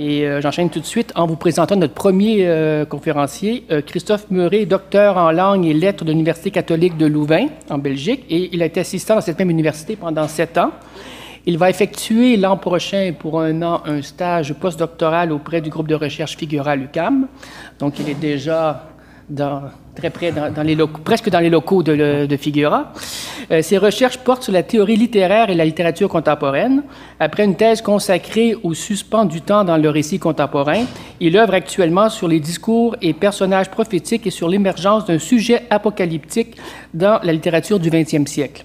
Et j'enchaîne tout de suite en vous présentant notre premier conférencier, Christophe Meuret, docteur en langue et lettres de l'Université catholique de Louvain, en Belgique, et il a été assistant dans cette même université pendant 7 ans. Il va effectuer l'an prochain, pour 1 an, un stage postdoctoral auprès du groupe de recherche Figura à l'UQAM. Donc, il est déjà très près, dans les locaux, presque dans les locaux de Figura. Ses recherches portent sur la théorie littéraire et la littérature contemporaine. Après une thèse consacrée au suspens du temps dans le récit contemporain, il œuvre actuellement sur les discours et personnages prophétiques et sur l'émergence d'un sujet apocalyptique dans la littérature du 20e siècle.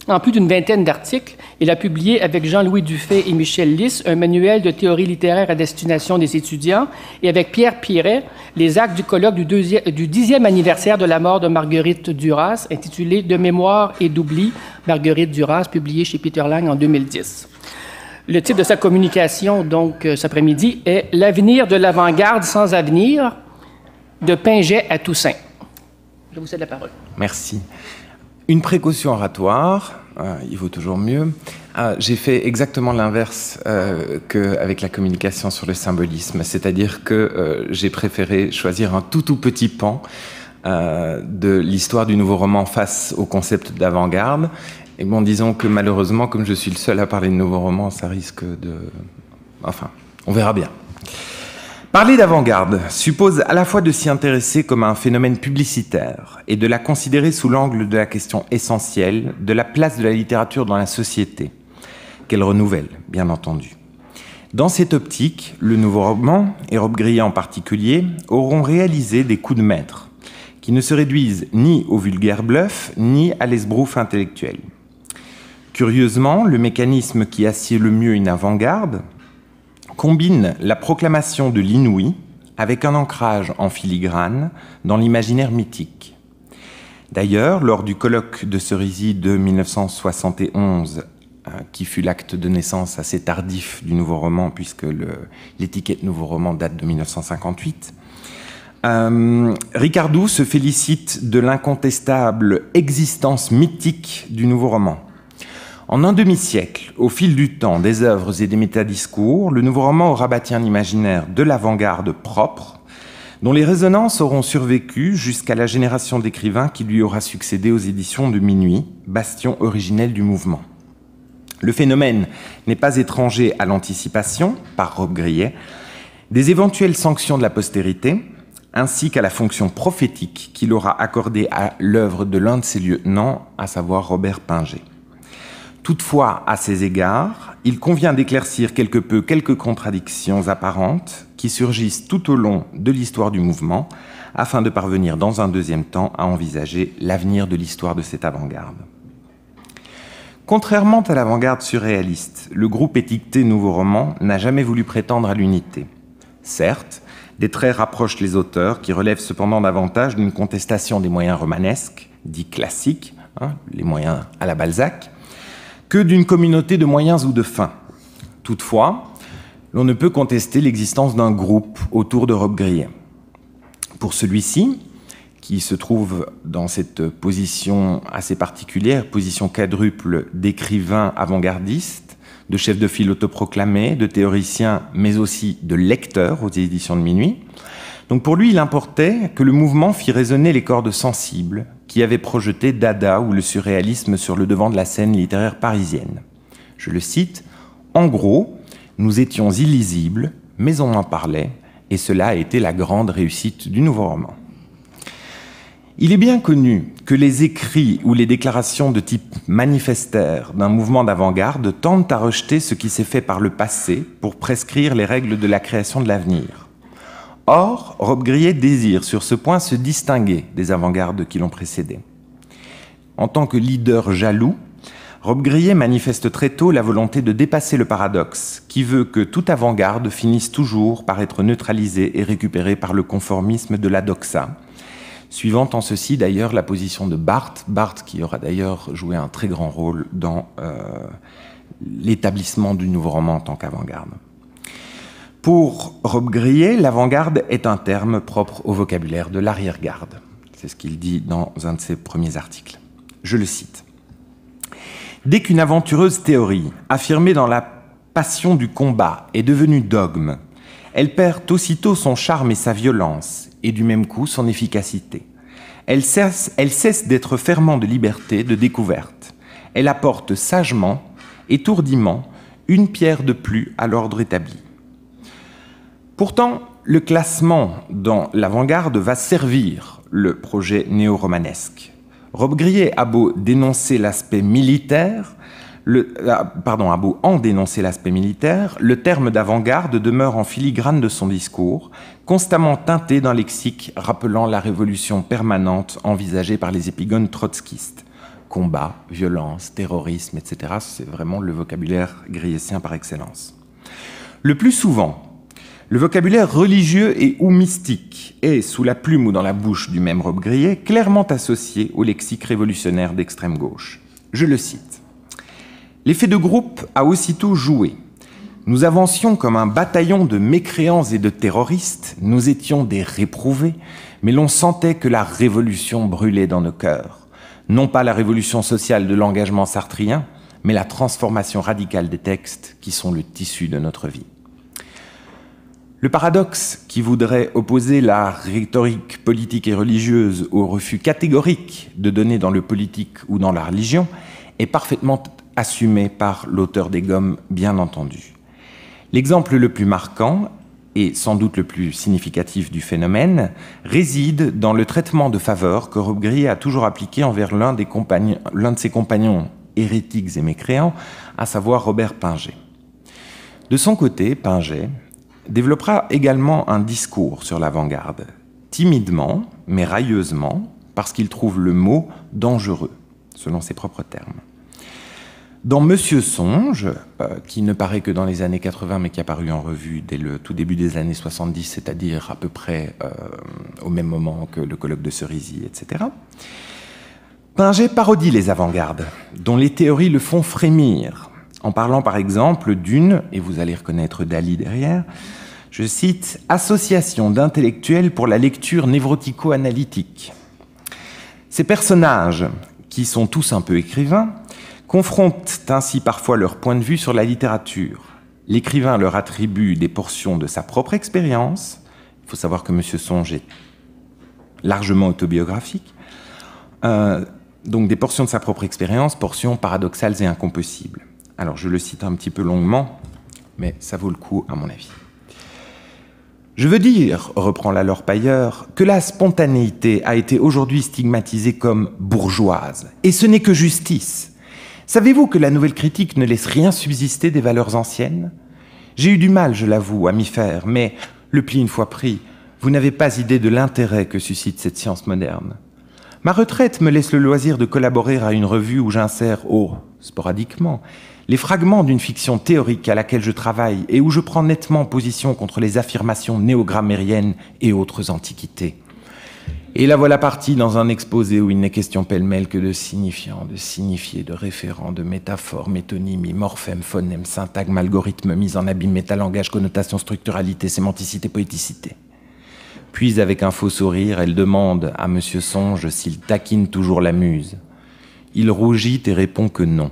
En plus d'une vingtaine d'articles, il a publié avec Jean-Louis Dufay et Michel Lys un manuel de théorie littéraire à destination des étudiants et avec Pierre Piret, les actes du colloque du 10e anniversaire de la mort de Marguerite Duras, intitulé « De mémoire et d'oubli, Marguerite Duras », publié chez Peter Lang en 2010. Le titre de sa communication, donc, cet après-midi, est « L'avenir de l'avant-garde sans avenir, de Pinget à Toussaint ». Je vous cède la parole. Merci. Une précaution oratoire, il vaut toujours mieux. J'ai fait exactement l'inverse qu'avec la communication sur le symbolisme, c'est-à-dire que j'ai préféré choisir un tout petit pan de l'histoire du nouveau roman face au concept d'avant-garde. Et bon, disons que malheureusement, comme je suis le seul à parler de nouveau roman, ça risque de... Enfin, on verra bien. Parler d'avant-garde suppose à la fois de s'y intéresser comme à un phénomène publicitaire et de la considérer sous l'angle de la question essentielle de la place de la littérature dans la société, qu'elle renouvelle, bien entendu. Dans cette optique, le nouveau roman, et Rob Grillet en particulier, auront réalisé des coups de maître, qui ne se réduisent ni au vulgaire bluff, ni à l'esbrouf intellectuel. Curieusement, le mécanisme qui assied le mieux une avant-garde combine la proclamation de l'inouï avec un ancrage en filigrane dans l'imaginaire mythique. D'ailleurs, lors du colloque de Cerisy de 1971, qui fut l'acte de naissance assez tardif du nouveau roman, puisque l'étiquette nouveau roman date de 1958, Ricardou se félicite de l'incontestable existence mythique du nouveau roman. En un demi-siècle, au fil du temps, des œuvres et des métadiscours, le nouveau roman aura bâti un imaginaire de l'avant-garde propre, dont les résonances auront survécu jusqu'à la génération d'écrivains qui lui aura succédé aux éditions de Minuit, bastion originel du mouvement. Le phénomène n'est pas étranger à l'anticipation, par Rob Grillet, des éventuelles sanctions de la postérité, ainsi qu'à la fonction prophétique qu'il aura accordée à l'œuvre de l'un de ses lieutenants, à savoir Robert Pinget. Toutefois, à ces égards, il convient d'éclaircir quelque peu quelques contradictions apparentes qui surgissent tout au long de l'histoire du mouvement, afin de parvenir dans un deuxième temps à envisager l'avenir de l'histoire de cette avant-garde. Contrairement à l'avant-garde surréaliste, le groupe étiqueté Nouveau Roman n'a jamais voulu prétendre à l'unité. Certes, des traits rapprochent les auteurs, qui relèvent cependant davantage d'une contestation des moyens romanesques, dits classiques, les moyens à la Balzac, que d'une communauté de moyens ou de fins. Toutefois, l'on ne peut contester l'existence d'un groupe autour de Rob Grillet. Pour celui-ci, qui se trouve dans cette position assez particulière, position quadruple d'écrivain avant-gardiste, de chef de file autoproclamé, de théoricien, mais aussi de lecteur aux éditions de Minuit. Donc pour lui, il importait que le mouvement fît résonner les cordes sensibles qui avaient projeté Dada ou le surréalisme sur le devant de la scène littéraire parisienne. Je le cite, « En gros, nous étions illisibles, mais on en parlait, et cela a été la grande réussite du nouveau roman. » Il est bien connu que les écrits ou les déclarations de type manifestaire d'un mouvement d'avant-garde tendent à rejeter ce qui s'est fait par le passé pour prescrire les règles de la création de l'avenir. Or, Rob Grillet désire sur ce point se distinguer des avant-gardes qui l'ont précédé. En tant que leader jaloux, Rob Grillet manifeste très tôt la volonté de dépasser le paradoxe, qui veut que toute avant-garde finisse toujours par être neutralisée et récupérée par le conformisme de la doxa, suivant en ceci d'ailleurs la position de Barthes, qui aura d'ailleurs joué un très grand rôle dans l'établissement du nouveau roman en tant qu'avant-garde. Pour Rob Grillet, l'avant-garde est un terme propre au vocabulaire de l'arrière-garde. C'est ce qu'il dit dans un de ses premiers articles. Je le cite. « Dès qu'une aventureuse théorie, affirmée dans la passion du combat, est devenue dogme, Elle perd aussitôt son charme et sa violence, et du même coup son efficacité. Elle cesse d'être ferment de liberté, de découverte. Elle apporte sagement, étourdiment, une pierre de plus à l'ordre établi. Pourtant, le classement dans l'avant-garde va servir le projet néo-romanesque. Robbe-Grillet a beau dénoncer l'aspect militaire, a beau en dénoncer l'aspect militaire, le terme d'avant-garde demeure en filigrane de son discours, constamment teinté d'un lexique rappelant la révolution permanente envisagée par les épigones trotskistes. Combat, violence, terrorisme, etc. C'est vraiment le vocabulaire grilletien par excellence. Le plus souvent, le vocabulaire religieux et ou mystique est, sous la plume ou dans la bouche du même Robbe-Grillet, clairement associé au lexique révolutionnaire d'extrême gauche. Je le cite. L'effet de groupe a aussitôt joué. Nous avancions comme un bataillon de mécréants et de terroristes, nous étions des réprouvés, mais l'on sentait que la révolution brûlait dans nos cœurs. Non pas la révolution sociale de l'engagement sartrien, mais la transformation radicale des textes qui sont le tissu de notre vie. Le paradoxe qui voudrait opposer la rhétorique politique et religieuse au refus catégorique de donner dans le politique ou dans la religion est parfaitement assumé par l'auteur des Gommes, bien entendu. L'exemple le plus marquant, et sans doute le plus significatif du phénomène, réside dans le traitement de faveur que Robbe-Grillet a toujours appliqué envers l'un de ses compagnons hérétiques et mécréants, à savoir Robert Pinget. De son côté, Pinget développera également un discours sur l'avant-garde, timidement, mais railleusement, parce qu'il trouve le mot dangereux, selon ses propres termes. Dans Monsieur Songe, qui ne paraît que dans les années 80, mais qui a paru en revue dès le tout début des années 70, c'est-à-dire à peu près au même moment que le colloque de Cerisy, etc., Pinget parodie les avant-gardes, dont les théories le font frémir, en parlant par exemple d'une, et vous allez reconnaître Dali derrière, je cite, « association d'intellectuels pour la lecture névrotico-analytique ». Ces personnages, qui sont tous un peu écrivains, confrontent ainsi parfois leur point de vue sur la littérature. L'écrivain leur attribue des portions de sa propre expérience. Il faut savoir que M. Songe est largement autobiographique. Donc des portions de sa propre expérience, portions paradoxales et incompossibles. Alors je le cite un petit peu longuement, mais ça vaut le coup à mon avis. Je veux dire, reprend la Lorpailleur, que la spontanéité a été aujourd'hui stigmatisée comme bourgeoise, et ce n'est que justice. Savez-vous que la nouvelle critique ne laisse rien subsister des valeurs anciennes? J'ai eu du mal, je l'avoue, à m'y faire, mais le pli une fois pris, vous n'avez pas idée de l'intérêt que suscite cette science moderne. Ma retraite me laisse le loisir de collaborer à une revue où j'insère, sporadiquement, les fragments d'une fiction théorique à laquelle je travaille et où je prends nettement position contre les affirmations néogrammériennes et autres antiquités. Et la voilà partie dans un exposé où il n'est question pêle-mêle que de signifiants, de signifiés, de référents, de métaphores, métonymies, morphèmes, phonèmes, syntagmes, algorithmes, mise en abîme, métalangage, connotation, structuralité, sémanticité, poéticité. Puis, avec un faux sourire, elle demande à M. Songe s'il taquine toujours la muse. Il rougit et répond que non.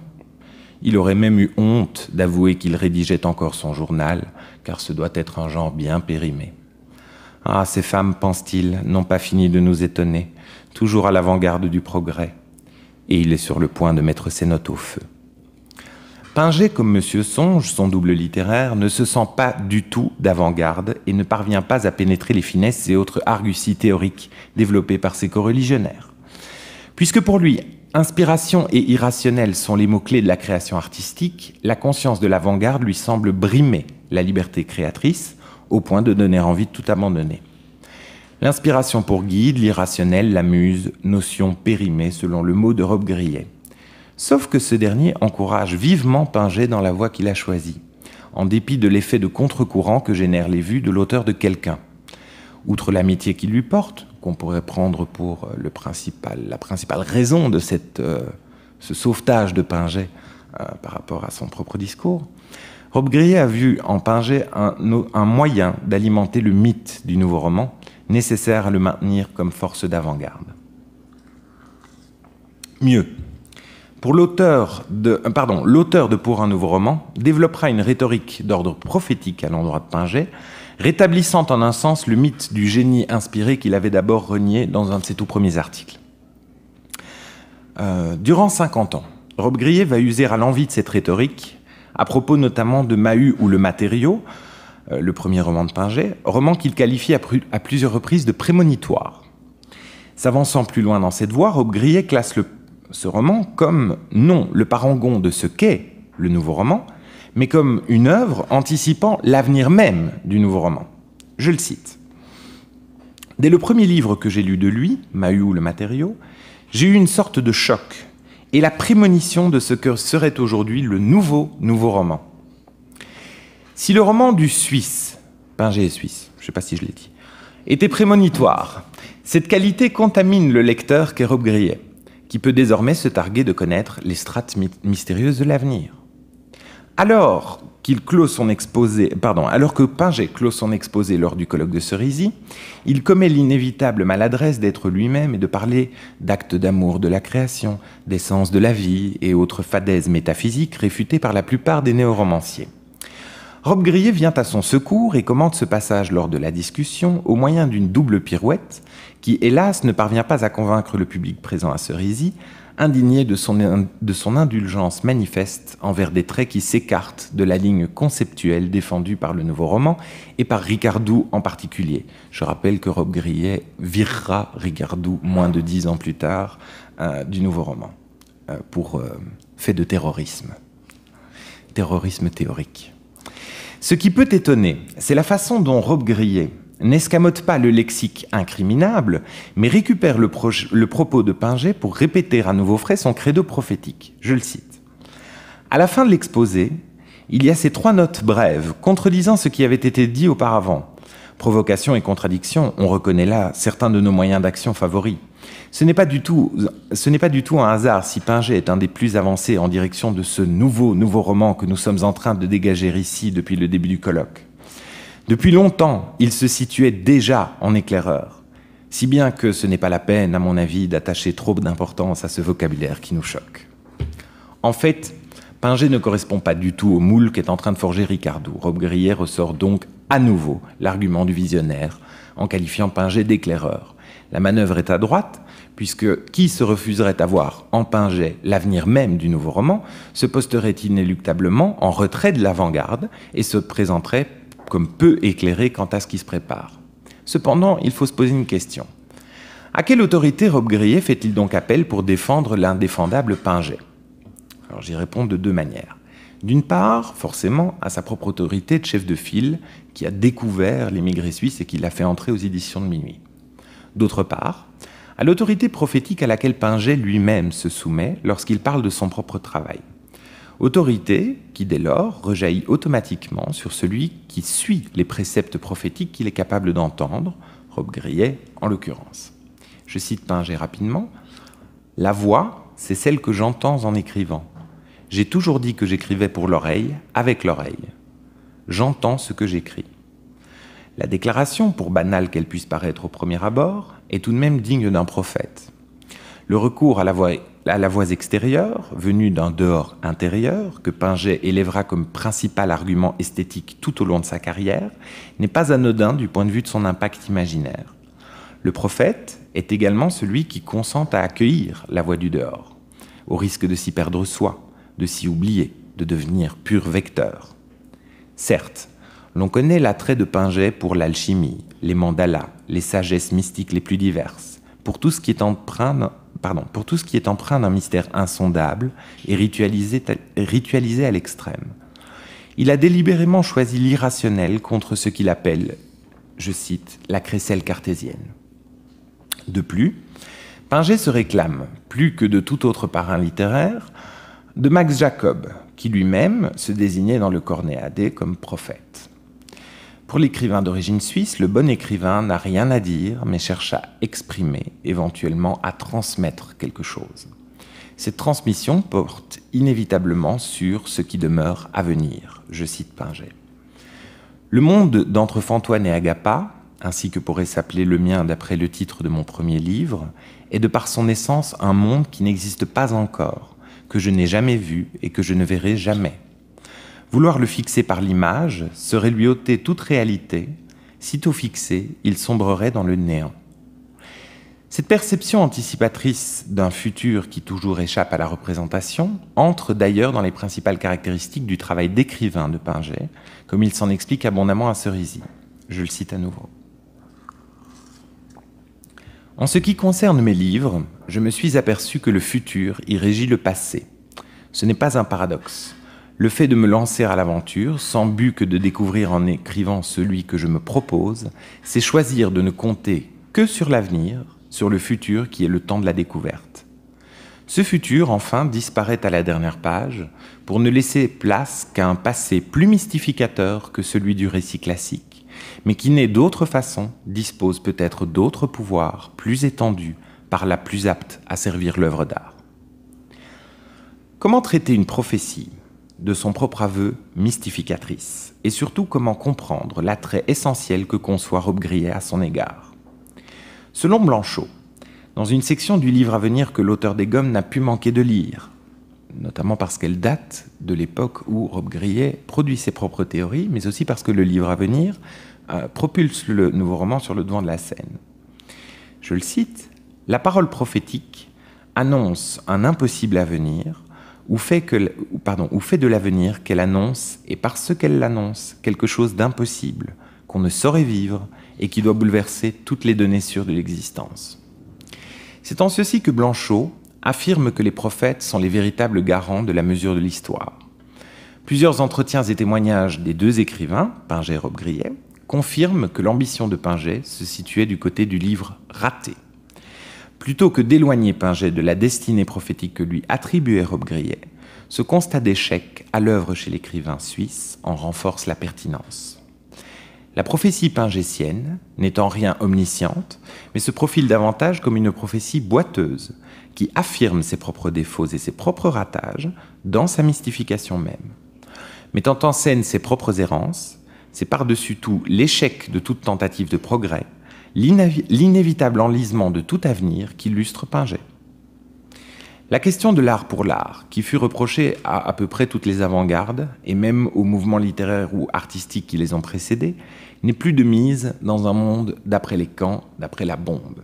Il aurait même eu honte d'avouer qu'il rédigeait encore son journal, car ce doit être un genre bien périmé. Ah, ces femmes, pense-t-il, n'ont pas fini de nous étonner, toujours à l'avant-garde du progrès. Et il est sur le point de mettre ses notes au feu. Pinget, comme M. Songe, son double littéraire, ne se sent pas du tout d'avant-garde et ne parvient pas à pénétrer les finesses et autres arguties théoriques développées par ses coreligionnaires. Puisque pour lui, inspiration et irrationnel sont les mots-clés de la création artistique, la conscience de l'avant-garde lui semble brimer la liberté créatrice au point de donner envie de tout abandonner. L'inspiration pour guide, l'irrationnel, la muse, notion périmée selon le mot de Robbe-Grillet. Sauf que ce dernier encourage vivement Pinget dans la voie qu'il a choisie, en dépit de l'effet de contre-courant que génèrent les vues de l'auteur de quelqu'un. Outre l'amitié qu'il lui porte, qu'on pourrait prendre pour la principale raison de ce sauvetage de Pinget par rapport à son propre discours, Robbe-Grillet a vu en Pinget un moyen d'alimenter le mythe du nouveau roman, nécessaire à le maintenir comme force d'avant-garde. Mieux, l'auteur de Pour un nouveau roman développera une rhétorique d'ordre prophétique à l'endroit de Pinget, rétablissant en un sens le mythe du génie inspiré qu'il avait d'abord renié dans un de ses tout premiers articles. Durant 50 ans, Robbe-Grillet va user à l'envi de cette rhétorique, à propos notamment de Mahut ou Le Matériau, le premier roman de Pinget, roman qu'il qualifie à plusieurs reprises de prémonitoire. S'avançant plus loin dans cette voie, Robbe-Grillet classe ce roman comme non le parangon de ce qu'est le nouveau roman, mais comme une œuvre anticipant l'avenir même du nouveau roman. Je le cite. « Dès le premier livre que j'ai lu de lui, Mahut ou Le Matériau, j'ai eu une sorte de choc et la prémonition de ce que serait aujourd'hui le nouveau roman. Si le roman du Suisse, Pinget est suisse, je ne sais pas si je l'ai dit, était prémonitoire, cette qualité contamine le lecteur qu'est Robbe-Grillet, qui peut désormais se targuer de connaître les strates mystérieuses de l'avenir. Alors que Pinget clôt son exposé lors du colloque de Cerisy, il commet l'inévitable maladresse d'être lui-même et de parler d'actes d'amour de la création, d'essence de la vie et autres fadaises métaphysiques réfutées par la plupart des néoromanciers. Robbe-Grillet vient à son secours et commente ce passage lors de la discussion au moyen d'une double pirouette qui, hélas, ne parvient pas à convaincre le public présent à Cerisy, indigné de son indulgence manifeste envers des traits qui s'écartent de la ligne conceptuelle défendue par le nouveau roman et par Rigardou en particulier. Je rappelle que Robbe-Grillet virera Rigardou moins de 10 ans plus tard du nouveau roman pour fait de terrorisme théorique. Ce qui peut étonner, c'est la façon dont Robbe-Grillet n'escamote pas le lexique incriminable, mais récupère le propos de Pinget pour répéter à nouveau frais son credo prophétique. Je le cite. À la fin de l'exposé, il y a ces 3 notes brèves, contredisant ce qui avait été dit auparavant. Provocation et contradiction, on reconnaît là certains de nos moyens d'action favoris. Ce n'est pas du tout un hasard si Pinget est un des plus avancés en direction de ce nouveau roman que nous sommes en train de dégager ici depuis le début du colloque. Depuis longtemps, il se situait déjà en éclaireur, si bien que ce n'est pas la peine, à mon avis, d'attacher trop d'importance à ce vocabulaire qui nous choque. En fait, Pinget ne correspond pas du tout au moule qu'est en train de forger Rigardou. Robbe-Grillet ressort donc à nouveau l'argument du visionnaire, en qualifiant Pinget d'éclaireur. La manœuvre est à droite, puisque qui se refuserait à voir en Pinget l'avenir même du nouveau roman se posterait inéluctablement en retrait de l'avant-garde et se présenterait comme peu éclairé quant à ce qui se prépare. Cependant, il faut se poser une question. À quelle autorité Robbe-Grillet fait-il donc appel pour défendre l'indéfendable Pinget? Alors j'y réponds de 2 manières. D'une part, forcément, à sa propre autorité de chef de file qui a découvert l'émigré suisse et qui l'a fait entrer aux éditions de Minuit. D'autre part, à l'autorité prophétique à laquelle Pinget lui-même se soumet lorsqu'il parle de son propre travail. Autorité qui, dès lors, rejaillit automatiquement sur celui qui suit les préceptes prophétiques qu'il est capable d'entendre, Robbe-Grillet en l'occurrence. Je cite Pinget rapidement. « La voix, c'est celle que j'entends en écrivant. J'ai toujours dit que j'écrivais pour l'oreille, avec l'oreille. J'entends ce que j'écris. » La déclaration, pour banale qu'elle puisse paraître au premier abord, est tout de même digne d'un prophète. Le recours à la voix extérieure, venue d'un dehors intérieur, que Pinget élèvera comme principal argument esthétique tout au long de sa carrière, n'est pas anodin du point de vue de son impact imaginaire. Le prophète est également celui qui consent à accueillir la voix du dehors, au risque de s'y perdre soi, de s'y oublier, de devenir pur vecteur. Certes, l'on connaît l'attrait de Pinget pour l'alchimie, les mandalas, les sagesses mystiques les plus diverses, pour tout ce qui est empreint d'un mystère insondable et ritualisé à l'extrême. Il a délibérément choisi l'irrationnel contre ce qu'il appelle, je cite, la crécelle cartésienne. De plus, Pinget se réclame, plus que de tout autre parrain littéraire, de Max Jacob, qui lui-même se désignait dans le Cornéadé comme prophète. Pour l'écrivain d'origine suisse, le bon écrivain n'a rien à dire, mais cherche à exprimer, éventuellement à transmettre quelque chose. Cette transmission porte inévitablement sur ce qui demeure à venir. Je cite Pinget. Le monde d'entre Fantoine et Agappa, ainsi que pourrait s'appeler le mien d'après le titre de mon premier livre, est de par son essence un monde qui n'existe pas encore, que je n'ai jamais vu et que je ne verrai jamais. Vouloir le fixer par l'image serait lui ôter toute réalité, Sitôt fixé, il sombrerait dans le néant. Cette perception anticipatrice d'un futur qui toujours échappe à la représentation entre d'ailleurs dans les principales caractéristiques du travail d'écrivain de Pinget, comme il s'en explique abondamment à Cerisy. Je le cite à nouveau. En ce qui concerne mes livres, je me suis aperçu que le futur y régit le passé. Ce n'est pas un paradoxe. Le fait de me lancer à l'aventure, sans but que de découvrir en écrivant celui que je me propose, c'est choisir de ne compter que sur l'avenir, sur le futur qui est le temps de la découverte. Ce futur, enfin, disparaît à la dernière page pour ne laisser place qu'à un passé plus mystificateur que celui du récit classique, mais qui, né d'autre façon, dispose peut-être d'autres pouvoirs plus étendus, par là plus aptes à servir l'œuvre d'art. Comment traiter une prophétie de son propre aveu mystificatrice, et surtout comment comprendre l'attrait essentiel que conçoit Robbe-Grillet à son égard? Selon Blanchot, dans une section du livre à venir que l'auteur des Gommes n'a pu manquer de lire, notamment parce qu'elle date de l'époque où Robbe-Grillet produit ses propres théories, mais aussi parce que le livre à venir propulse le nouveau roman sur le devant de la scène. Je le cite, « La parole prophétique annonce un impossible avenir, ou fait de l'avenir qu'elle annonce, et parce qu'elle l'annonce, quelque chose d'impossible, qu'on ne saurait vivre, et qui doit bouleverser toutes les données sûres de l'existence. » C'est en ceci que Blanchot affirme que les prophètes sont les véritables garants de la mesure de l'histoire. Plusieurs entretiens et témoignages des deux écrivains, Pinget et Robbe-Grillet, confirment que l'ambition de Pinget se situait du côté du livre raté. Plutôt que d'éloigner Pinget de la destinée prophétique que lui attribuait Robbe-Grillet, ce constat d'échec à l'œuvre chez l'écrivain suisse en renforce la pertinence. La prophétie pingétienne n'est en rien omnisciente, mais se profile davantage comme une prophétie boiteuse, qui affirme ses propres défauts et ses propres ratages dans sa mystification même. Mettant en scène ses propres errances, c'est par-dessus tout l'échec de toute tentative de progrès, l'inévitable enlisement de tout avenir qu'illustre Pinget. La question de l'art pour l'art, qui fut reprochée à peu près toutes les avant-gardes, et même aux mouvements littéraires ou artistiques qui les ont précédés, n'est plus de mise dans un monde d'après les camps, d'après la bombe.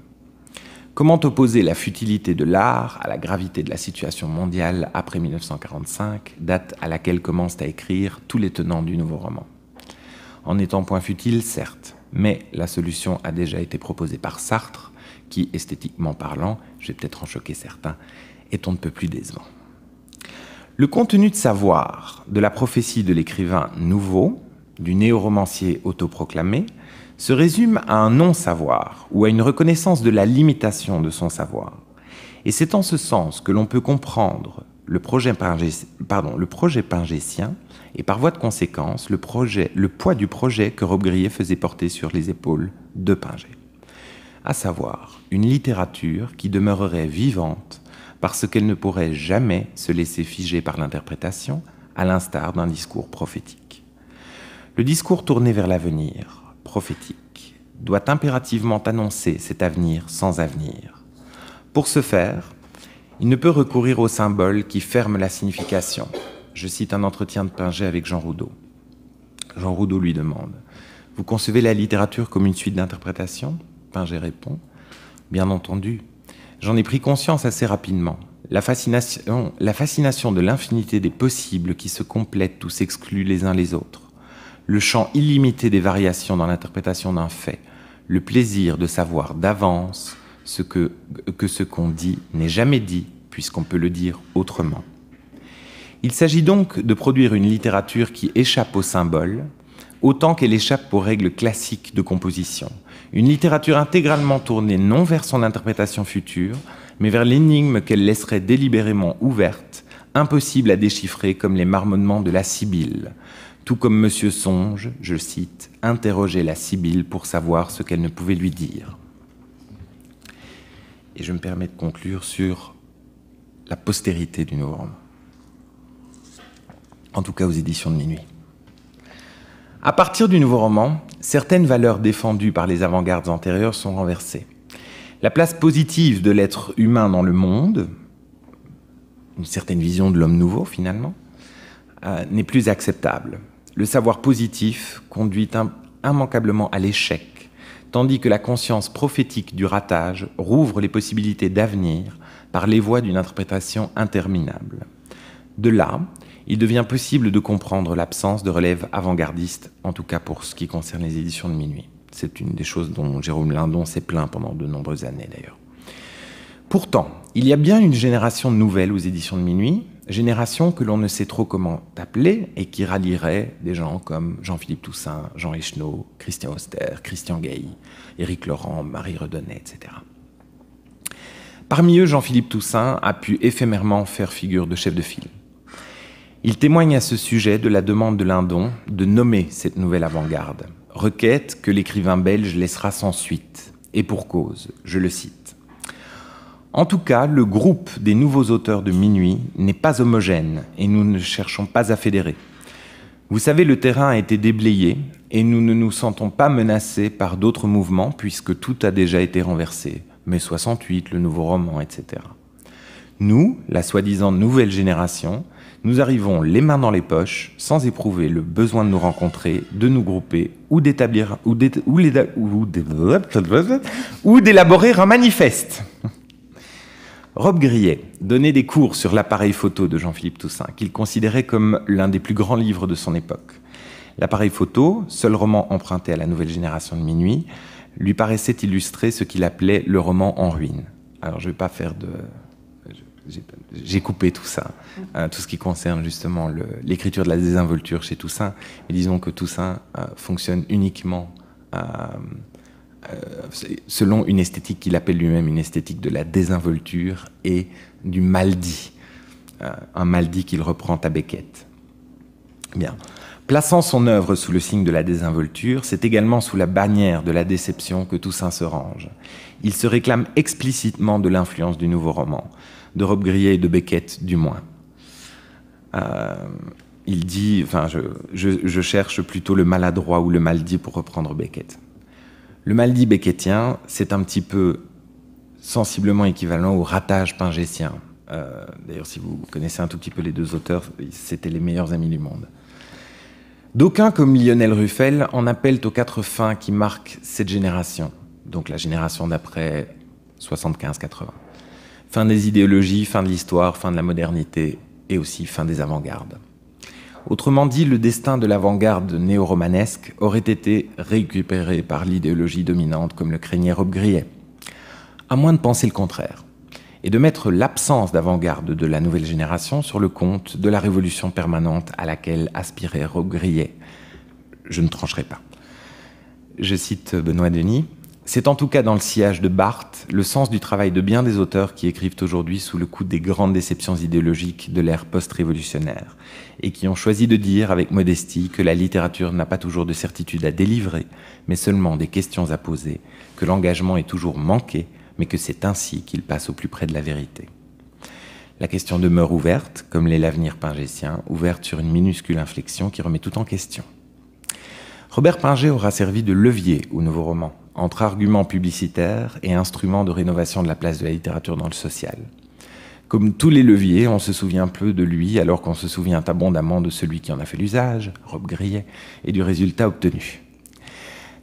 Comment opposer la futilité de l'art à la gravité de la situation mondiale après 1945, date à laquelle commencent à écrire tous les tenants du nouveau roman? En étant point futile, certes, mais la solution a déjà été proposée par Sartre, qui, esthétiquement parlant, je vais peut-être en choquer certains, est on ne peut plus décevant. Le contenu de savoir de la prophétie de l'écrivain nouveau, du néo-romancier autoproclamé, se résume à un non-savoir ou à une reconnaissance de la limitation de son savoir. Et c'est en ce sens que l'on peut comprendre le projet pingétien et par voie de conséquence le poids du projet que Robbe-Grillet faisait porter sur les épaules de Pinget. À savoir, une littérature qui demeurerait vivante parce qu'elle ne pourrait jamais se laisser figer par l'interprétation, à l'instar d'un discours prophétique. Le discours tourné vers l'avenir, prophétique, doit impérativement annoncer cet avenir sans avenir. Pour ce faire, il ne peut recourir aux symboles qui ferment la signification. Je cite un entretien de Pinget avec Jean Roudot. Jean Roudot lui demande « Vous concevez la littérature comme une suite d'interprétations ?» Pinget répond « Bien entendu. J'en ai pris conscience assez rapidement. La fascination de l'infinité des possibles qui se complètent ou s'excluent les uns les autres. Le champ illimité des variations dans l'interprétation d'un fait. Le plaisir de savoir d'avance que ce qu'on dit n'est jamais dit, puisqu'on peut le dire autrement. Il s'agit donc de produire une littérature qui échappe aux symboles, autant qu'elle échappe aux règles classiques de composition. Une littérature intégralement tournée non vers son interprétation future, mais vers l'énigme qu'elle laisserait délibérément ouverte, impossible à déchiffrer comme les marmonnements de la Sibylle. Tout comme Monsieur Songe, je cite, interrogeait la Sibylle pour savoir ce qu'elle ne pouvait lui dire. Et je me permets de conclure sur la postérité du nouveau roman. En tout cas aux éditions de Minuit. À partir du nouveau roman, certaines valeurs défendues par les avant-gardes antérieures sont renversées. La place positive de l'être humain dans le monde, une certaine vision de l'homme nouveau finalement, n'est plus acceptable. Le savoir positif conduit immanquablement à l'échec, tandis que la conscience prophétique du ratage rouvre les possibilités d'avenir par les voies d'une interprétation interminable. De là, il devient possible de comprendre l'absence de relève avant-gardiste, en tout cas pour ce qui concerne les éditions de Minuit. C'est une des choses dont Jérôme Lindon s'est plaint pendant de nombreuses années d'ailleurs. Pourtant, il y a bien une génération nouvelle aux éditions de Minuit, génération que l'on ne sait trop comment appeler et qui rallierait des gens comme Jean-Philippe Toussaint, Jean Echenoz, Christian Auster, Christian Gailly, Éric Laurent, Marie Redonnet, etc. Parmi eux, Jean-Philippe Toussaint a pu éphémèrement faire figure de chef de file. Il témoigne à ce sujet de la demande de Lindon de nommer cette nouvelle avant-garde, requête que l'écrivain belge laissera sans suite, et pour cause, je le cite. En tout cas, le groupe des nouveaux auteurs de Minuit n'est pas homogène et nous ne cherchons pas à fédérer. Vous savez, le terrain a été déblayé et nous ne nous sentons pas menacés par d'autres mouvements puisque tout a déjà été renversé. Mai 68, le nouveau roman, etc. Nous, la soi-disant nouvelle génération, nous arrivons les mains dans les poches, sans éprouver le besoin de nous rencontrer, de nous grouper ou d'établir ou d'élaborer un manifeste. Rob Grillet donnait des cours sur l'appareil photo de Jean-Philippe Toussaint, qu'il considérait comme l'un des plus grands livres de son époque. L'appareil photo, seul roman emprunté à la nouvelle génération de Minuit, lui paraissait illustrer ce qu'il appelait le roman en ruine. Alors je ne vais pas faire de... J'ai coupé tout ça, tout ce qui concerne justement l'écriture de la désinvolture chez Toussaint. Et disons que Toussaint fonctionne uniquement selon une esthétique qu'il appelle lui-même une esthétique de la désinvolture et du mal-dit. Un mal-dit qu'il reprend à Beckett. Bien. Plaçant son œuvre sous le signe de la désinvolture, c'est également sous la bannière de la déception que Toussaint se range. Il se réclame explicitement de l'influence du nouveau roman, de Rob Grillet et de Beckett du moins. Il dit, enfin je cherche plutôt le maladroit ou le mal-dit pour reprendre Beckett. Le mal-dit beckettien, c'est un petit peu sensiblement équivalent au ratage pingétien. D'ailleurs, si vous connaissez un tout petit peu les deux auteurs, c'était les meilleurs amis du monde. D'aucuns, comme Lionel Ruffel, en appellent aux quatre fins qui marquent cette génération, donc la génération d'après 75-80. Fin des idéologies, fin de l'histoire, fin de la modernité et aussi fin des avant-gardes. Autrement dit, le destin de l'avant-garde néo-romanesque aurait été récupéré par l'idéologie dominante comme le craignait Rob Grillet. À moins de penser le contraire et de mettre l'absence d'avant-garde de la nouvelle génération sur le compte de la révolution permanente à laquelle aspirait Rob Grillet. Je ne trancherai pas. Je cite Benoît Denis. C'est en tout cas dans le sillage de Barthes le sens du travail de bien des auteurs qui écrivent aujourd'hui sous le coup des grandes déceptions idéologiques de l'ère post-révolutionnaire et qui ont choisi de dire avec modestie que la littérature n'a pas toujours de certitude à délivrer, mais seulement des questions à poser, que l'engagement est toujours manqué, mais que c'est ainsi qu'il passe au plus près de la vérité. La question demeure ouverte, comme l'est l'avenir pingétien, ouverte sur une minuscule inflexion qui remet tout en question. Robert Pinget aura servi de levier au nouveau roman, entre arguments publicitaires et instruments de rénovation de la place de la littérature dans le social. Comme tous les leviers, on se souvient peu de lui alors qu'on se souvient abondamment de celui qui en a fait l'usage, Rob Grillet, et du résultat obtenu.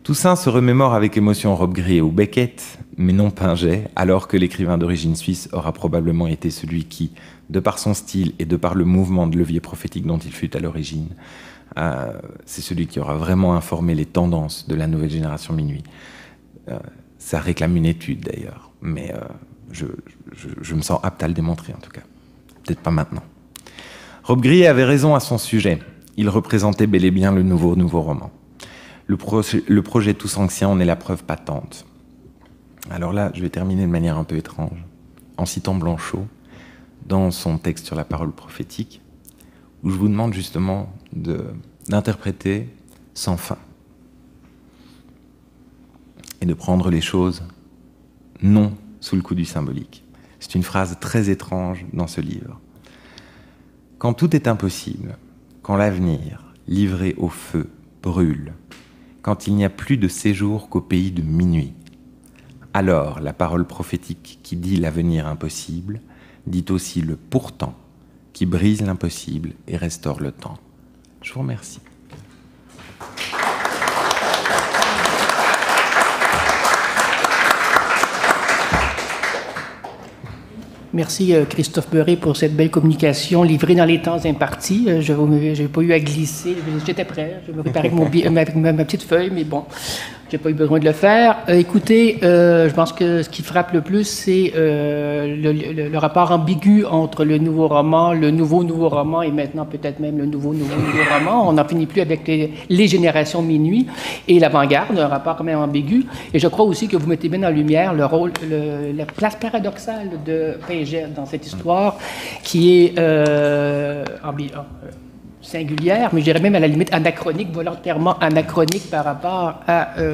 Toussaint se remémore avec émotion Rob Grillet ou Beckett, mais non Pinget, alors que l'écrivain d'origine suisse aura probablement été celui qui, de par son style et de par le mouvement de levier prophétique dont il fut à l'origine, c'est celui qui aura vraiment informé les tendances de la nouvelle génération Minuit. Ça réclame une étude d'ailleurs, mais je me sens apte à le démontrer en tout cas. Peut-être pas maintenant. Rob Grillet avait raison à son sujet. Il représentait bel et bien le nouveau roman. Le projet Toussaintien en est la preuve patente. Alors là, je vais terminer de manière un peu étrange, en citant Blanchot, dans son texte sur la parole prophétique, où je vous demande justement d'interpréter sans fin. Et de prendre les choses non sous le coup du symbolique. C'est une phrase très étrange dans ce livre. Quand tout est impossible, quand l'avenir, livré au feu, brûle, quand il n'y a plus de séjour qu'au pays de minuit, alors la parole prophétique qui dit l'avenir impossible dit aussi le pourtant qui brise l'impossible et restaure le temps. Je vous remercie. Merci Christophe Meuret pour cette belle communication livrée dans les temps impartis. Je n'ai pas eu à glisser, j'étais prêt, je me préparais avec ma petite feuille, mais bon, j'ai pas eu besoin de le faire. Écoutez, je pense que ce qui frappe le plus, c'est le rapport ambigu entre le nouveau roman, le nouveau roman et maintenant peut-être même le nouveau roman. On n'en finit plus avec les générations minuit et l'avant-garde, un rapport quand même ambigu. Et je crois aussi que vous mettez bien en lumière le rôle, la place paradoxale de Pinget dans cette histoire qui est singulière, mais je dirais même à la limite anachronique, volontairement anachronique par rapport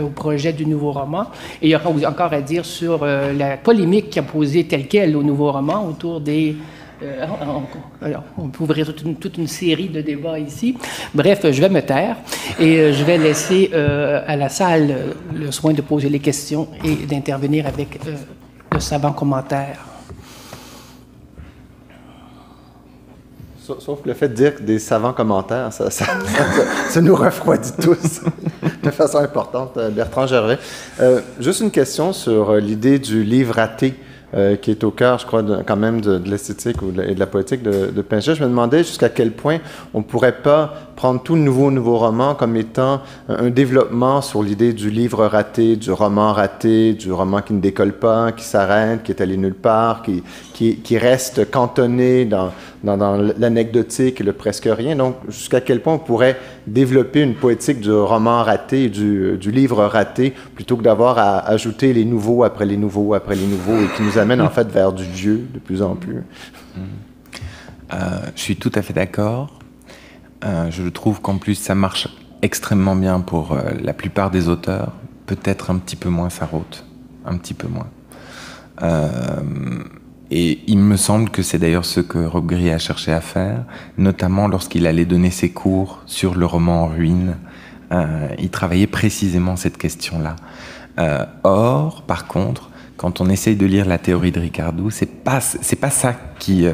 au projet du nouveau roman. Et il y aura encore à dire sur la polémique qui a posé telle quelle au nouveau roman autour des... on peut ouvrir toute une série de débats ici. Bref, je vais me taire et je vais laisser à la salle le soin de poser les questions et d'intervenir avec de savants commentaires. Sauf le fait de dire des savants commentaires, ça nous refroidit tous de façon importante. Bertrand Gervais. Juste une question sur l'idée du livre raté qui est au cœur, je crois, quand même de l'esthétique et de la poétique de Pinget. Je me demandais jusqu'à quel point on ne pourrait pas prendre tout le nouveau roman comme étant un développement sur l'idée du livre raté, du roman qui ne décolle pas, qui s'arrête, qui est allé nulle part, qui reste cantonné dans l'anecdotique et le presque rien. Donc, jusqu'à quel point on pourrait développer une poétique du roman raté, du livre raté, plutôt que d'avoir à ajouter les nouveaux après les nouveaux après les nouveaux, et qui nous amène en fait vers du vieux de plus en plus. Je suis tout à fait d'accord. Je trouve qu'en plus ça marche extrêmement bien pour la plupart des auteurs, peut-être un petit peu moins Sarraute, un petit peu moins. Et il me semble que c'est d'ailleurs ce que Robbe-Grillet a cherché à faire, notamment lorsqu'il allait donner ses cours sur le roman en ruine. Il travaillait précisément cette question-là. Or, par contre, quand on essaye de lire la théorie de Ricardou, c'est pas ça qui...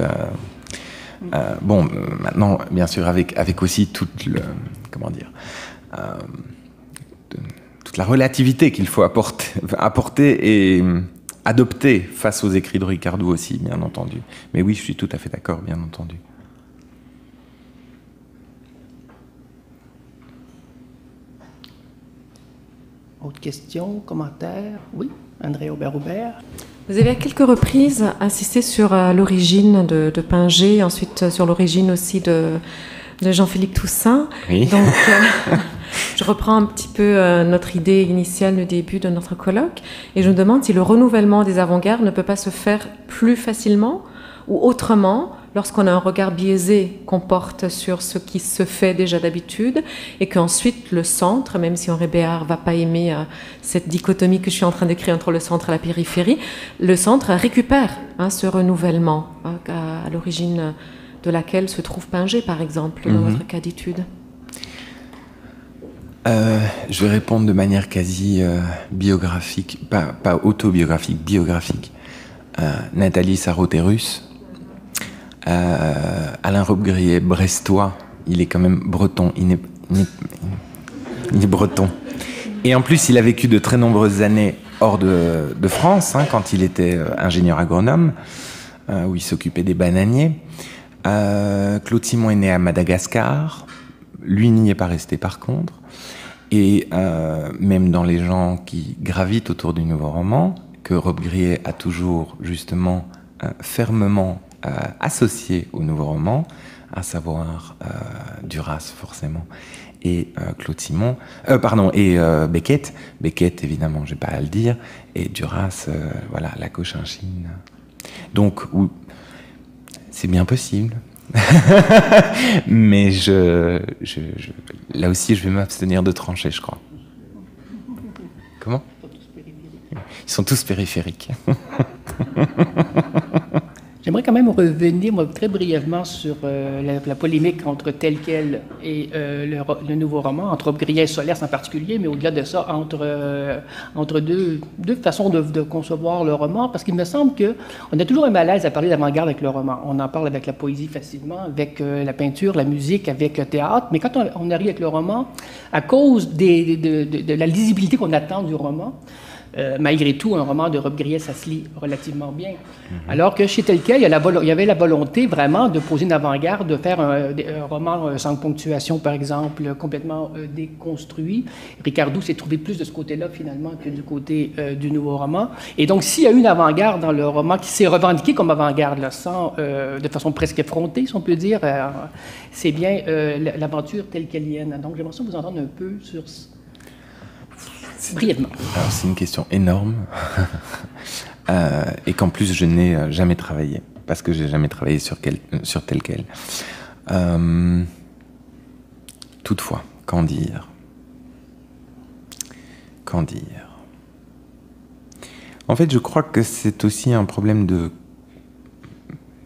maintenant, bien sûr, avec aussi toute la relativité qu'il faut apporter et adopter face aux écrits de Ricardou aussi, bien entendu. Mais oui, je suis tout à fait d'accord, bien entendu. Autre question, commentaire? Oui, André Aubert-Roubert. Vous avez à quelques reprises insisté sur l'origine de Pinget, ensuite sur l'origine aussi de Jean-Philippe Toussaint. Oui. Donc, je reprends un petit peu notre idée initiale, le début de notre colloque, et je me demande si le renouvellement des avant-gardes ne peut pas se faire plus facilement ou autrement lorsqu'on a un regard biaisé qu'on porte sur ce qui se fait déjà d'habitude, et qu'ensuite le centre, même si Henri Béard ne va pas aimer cette dichotomie que je suis en train d'écrire entre le centre et la périphérie, le centre récupère ce renouvellement à l'origine de laquelle se trouve Pinget, par exemple, dans notre cas d'étude. Je vais répondre de manière quasi biographique, pas autobiographique, biographique. Nathalie Sarraute-Russe. Alain Robbe-Grillet, brestois, il est quand même breton, il est breton. Et en plus, il a vécu de très nombreuses années hors de France, quand il était ingénieur agronome, où il s'occupait des bananiers. Claude Simon est né à Madagascar, lui n'y est pas resté par contre. Et même dans les gens qui gravitent autour du nouveau roman, que Robbe-Grillet a toujours justement fermement associé au nouveau roman, à savoir Duras forcément, et Claude Simon, et Beckett. Beckett, évidemment, j'ai pas à le dire, et Duras, voilà, la Cochinchine. Donc, c'est bien possible. Mais là aussi, je vais m'abstenir de trancher, je crois. Comment ? Ils sont tous périphériques. J'aimerais quand même revenir très brièvement sur la polémique entre tel quel et le nouveau roman, entre Robbe-Grillet et Solers en particulier, mais au-delà de ça, entre deux façons de concevoir le roman, parce qu'il me semble qu'on a toujours un malaise à parler d'avant-garde avec le roman. On en parle avec la poésie facilement, avec la peinture, la musique, avec le théâtre, mais quand on arrive avec le roman, à cause de la lisibilité qu'on attend du roman, malgré tout, un roman de Rob Grier, ça se lit relativement bien. Alors que chez Tel Quel, il y avait la volonté vraiment de poser une avant-garde, de faire un roman sans ponctuation, par exemple, complètement déconstruit. Ricardo s'est trouvé plus de ce côté-là, finalement, que du côté du nouveau roman. Et donc, s'il y a une avant-garde dans le roman qui s'est revendiquée comme avant-garde, là, de façon presque effrontée, si on peut dire, c'est bien l'aventure telle qu'elle. Donc, j'aimerais ça vous entendre un peu sur brièvement. Alors, c'est une question énorme et qu'en plus, je n'ai jamais travaillé parce que j'ai jamais travaillé sur Tel Quel. Toutefois, qu'en dire? Qu'en dire? En fait, je crois que c'est aussi un problème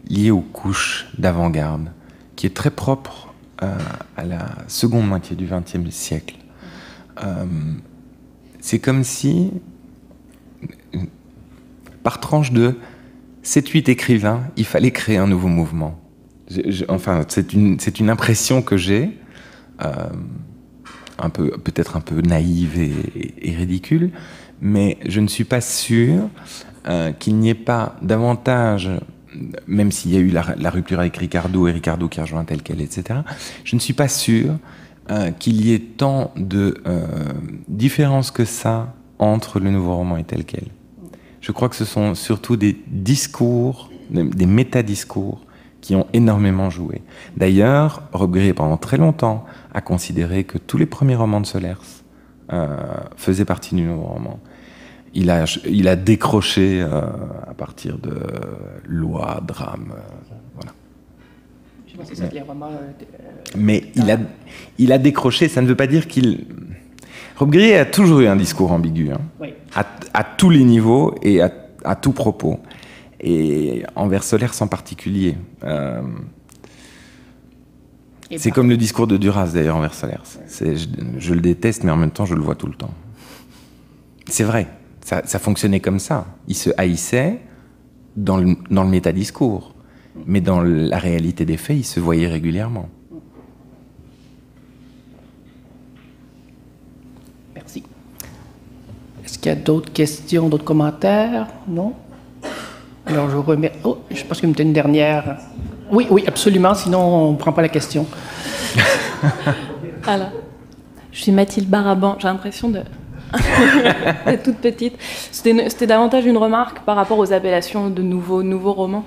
lié aux couches d'avant-garde qui est très propre à la seconde moitié du XXe siècle. C'est comme si, par tranche de 7-8 écrivains, il fallait créer un nouveau mouvement. Enfin, c'est une impression que j'ai, peut-être un peu naïve et ridicule, mais je ne suis pas sûr qu'il n'y ait pas davantage, même s'il y a eu la rupture avec Ricardo et Ricardo qui a rejoint Tel Quel, etc., je ne suis pas sûr qu'il y ait tant de différences que ça entre le nouveau roman et Tel Quel. Je crois que ce sont surtout des discours, des métadiscours qui ont énormément joué. D'ailleurs, Rob Grier, pendant très longtemps, a considéré que tous les premiers romans de Solers faisaient partie du nouveau roman. Il a décroché à partir de Loi, Drame, voilà. Je pense que c'est les romans... Mais il a décroché, ça ne veut pas dire qu'il... Rob Grier a toujours eu un discours ambigu, hein, oui. à tous les niveaux et à tout propos. Et envers Solers en particulier. C'est comme le discours de Duras, d'ailleurs, envers Solers. Je le déteste, mais en même temps, je le vois tout le temps. C'est vrai, ça fonctionnait comme ça. Il se haïssait dans le métadiscours. Mais dans la réalité des faits, il se voyait régulièrement. Merci. Est-ce qu'il y a d'autres questions, d'autres commentaires? Non? Alors, je remets... Oh, je pense qu'il me fait une dernière. Oui, absolument, sinon on ne prend pas la question. Alors, je suis Mathilde Baraban, j'ai l'impression de... d'être toute petite. C'était davantage une remarque par rapport aux appellations de nouveaux romans.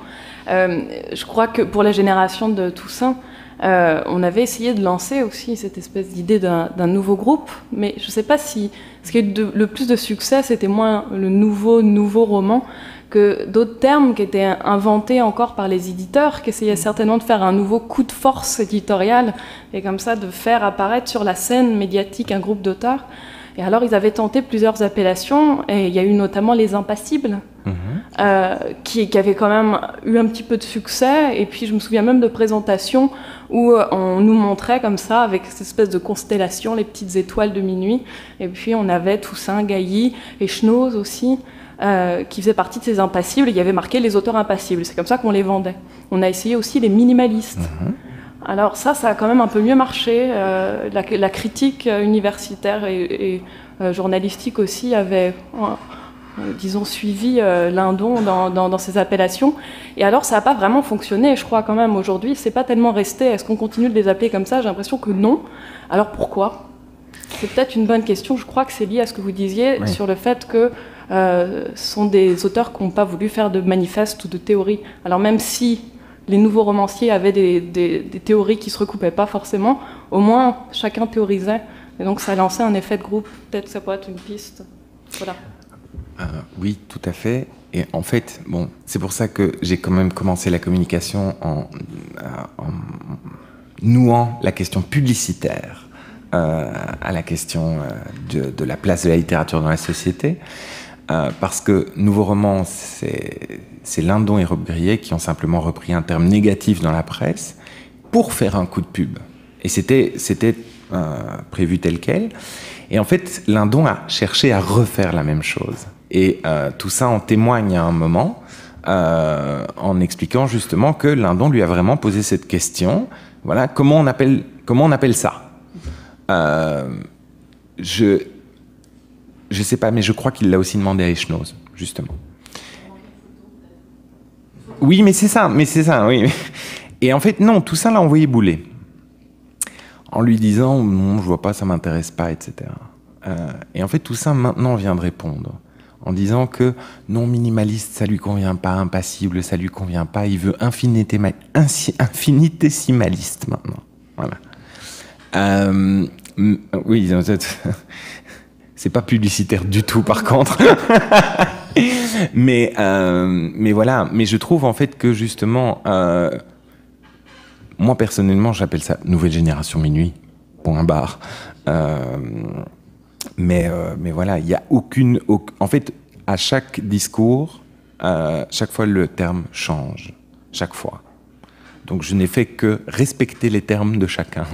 Je crois que pour la génération de Toussaint, on avait essayé de lancer aussi cette espèce d'idée d'un nouveau groupe, mais je ne sais pas si ce qui a eu le plus de succès, c'était moins le nouveau roman que d'autres termes qui étaient inventés encore par les éditeurs, qui essayaient certainement de faire un nouveau coup de force éditorial, et comme ça de faire apparaître sur la scène médiatique un groupe d'auteurs. Et alors ils avaient tenté plusieurs appellations, et il y a eu notamment Les Impassibles, qui avaient quand même eu un petit peu de succès, et puis je me souviens même de présentations où on nous montrait comme ça, avec cette espèce de constellation, les petites étoiles de minuit, et puis on avait Toussaint, Gailly et Schnoz aussi, qui faisaient partie de ces Impassibles, et il y avait marqué les auteurs impassibles, c'est comme ça qu'on les vendait. On a essayé aussi les minimalistes. Alors ça a quand même un peu mieux marché, la critique universitaire et journalistique aussi avait, disons, suivi Lindon dans ces appellations, et alors ça n'a pas vraiment fonctionné, je crois quand même aujourd'hui, c'est pas tellement resté, est-ce qu'on continue de les appeler comme ça? J'ai l'impression que non, alors pourquoi? C'est peut-être une bonne question, je crois que c'est lié à ce que vous disiez sur le fait que ce sont des auteurs qui n'ont pas voulu faire de manifeste ou de théorie. Alors même si les nouveaux romanciers avaient des théories qui ne se recoupaient pas forcément, au moins chacun théorisait, et donc ça lançait un effet de groupe. Peut-être que ça pourrait être une piste. Voilà. Oui, tout à fait. Et en fait, bon, c'est pour ça que j'ai quand même commencé la communication en nouant la question publicitaire à la question de la place de la littérature dans la société. Parce que Nouveau Roman, c'est Lindon et Rob Grier qui ont simplement repris un terme négatif dans la presse pour faire un coup de pub. Et c'était prévu tel quel. Et en fait, Lindon a cherché à refaire la même chose. Et tout ça en témoigne à un moment, en expliquant justement que Lindon lui a vraiment posé cette question. Voilà, comment on appelle ça? Je je sais pas, mais je crois qu'il l'a aussi demandé à Echnoz, justement. Oui, mais c'est ça, oui. Et en fait, non, tout ça l'a envoyé bouler. En lui disant, non, je vois pas, ça m'intéresse pas, etc. Et en fait, tout ça, maintenant, vient de répondre. En disant que non, minimaliste, ça lui convient pas, impassible, ça lui convient pas, il veut infinitésimaliste, maintenant. Voilà. Oui, c'est pas publicitaire du tout, par contre. mais voilà. Mais je trouve en fait que justement, moi personnellement, j'appelle ça nouvelle génération minuit. Point barre. Mais voilà, il y a en fait, à chaque discours, chaque fois le terme change, chaque fois. Donc je n'ai fait que respecter les termes de chacun.